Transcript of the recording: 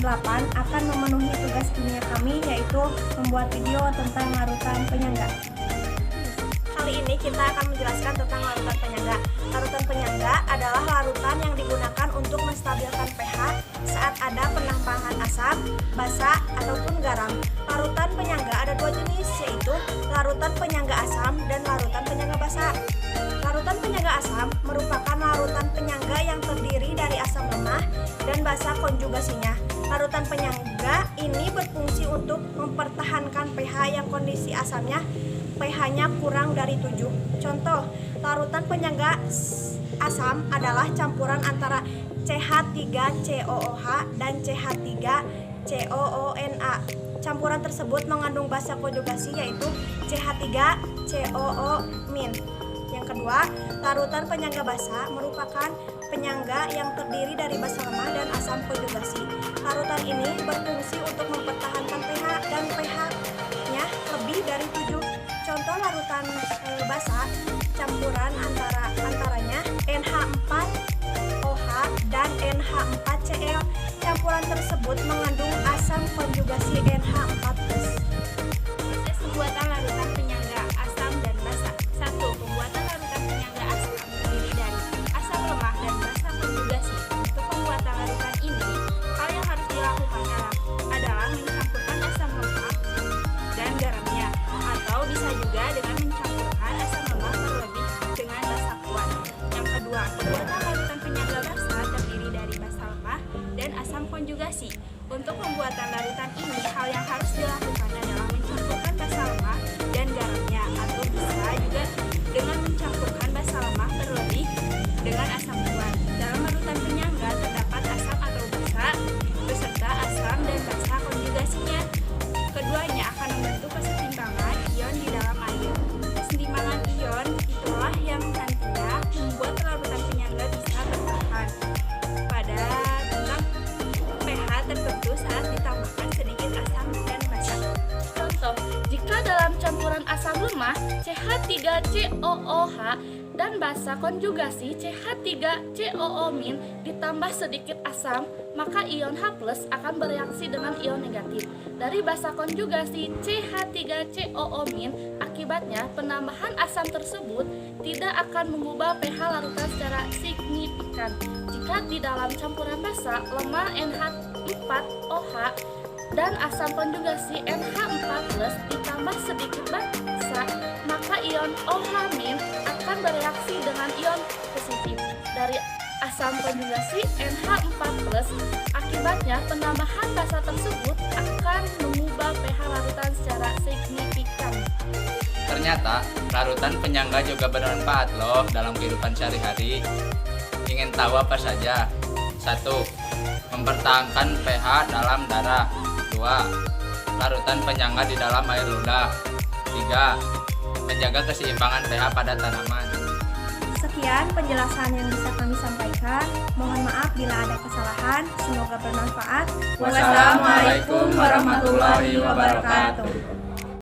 8 akan memenuhi tugas kimia kami, yaitu membuat video tentang larutan penyangga. Kali ini kita akan menjelaskan tentang larutan penyangga. Larutan penyangga adalah larutan yang digunakan untuk menstabilkan pH saat ada penambahan asam, basa, ataupun garam. Larutan penyangga ada dua jenis, yaitu larutan penyangga asam dan larutan penyangga basa. Larutan penyangga asam merupakan larutan penyangga yang terdiri dari asam lemah dan basa konjugasinya. Larutan penyangga ini berfungsi untuk mempertahankan pH yang kondisi asamnya pH-nya kurang dari 7. Contoh, larutan penyangga asam adalah campuran antara CH3COOH dan CH3COONA. Campuran tersebut mengandung basa konjugasi yaitu CH3COO-. Yang kedua, larutan penyangga basa merupakan penyangga yang terdiri dari basa lemah dan asam konjugasi. Larutan ini berfungsi untuk mempertahankan pH dan pH-nya lebih dari 7. Contoh larutan basa, campuran antaranya NH4OH dan NH4Cl. Campuran tersebut mengandung asam konjugasi NH4+. Proses pembuatan larutan penyangga asam dan basa. 1. Pembuatan larutan penyangga asam terdiri dari asam lemah dan basa konjugasi. Untuk pembuatan larutan ini, hal yang harus dilakukan adalah mencampurkan asam lemah dan garamnya, atau bisa juga dengan mencampurkan asam lemah terlebih dengan basa kuat. Yang kedua, pembuatan larutan penyangga basa terdiri dari basa lemah dan asam konjugasi. Untuk pembuatan larutan ini, hal yang harus dilakukan adalah mencampurkan basa lemah dan garamnya, atau bisa juga dengan mencampurkan basa lemah terlebih dengan asam kuat. Dalam larutan penyangga terdapat asam atau basa beserta asam dan basa konjugasinya. Keduanya akan membentuk kesetimbangan ion di dalam air. Kesetimbangan ion itulah yang nantinya membuat larutan penyangga bisa bertahan pada tentang pH tertentu saat ditambahkan sedikit asam dan basa. Contoh, jika dalam campuran asam lemah CH3COOH dan basa konjugasi CH3COO- ditambah sedikit asam, maka ion H+ akan bereaksi dengan ion negatif dari basa konjugasi CH3COO-. Akibatnya, penambahan asam tersebut tidak akan mengubah pH larutan secara signifikan. Jika di dalam campuran basa lemah NH4OH dan asam konjugasi NH4+ ditambah sedikit basa, maka ion OH- akan bereaksi dengan ion positif dari asam konjugasi NH4+. Akibatnya, penambahan basa tersebut akan mengubah pH larutan secara signifikan. Ternyata, larutan penyangga juga bermanfaat loh dalam kehidupan sehari-hari. Ingin tahu apa saja? 1. Mempertahankan pH dalam darah. 2. Larutan penyangga di dalam air ludah. 3. Menjaga keseimbangan pH pada tanaman. Sekian penjelasan yang bisa kami sampaikan. Mohon maaf bila ada kesalahan. Semoga bermanfaat. Wassalamualaikum warahmatullahi wabarakatuh.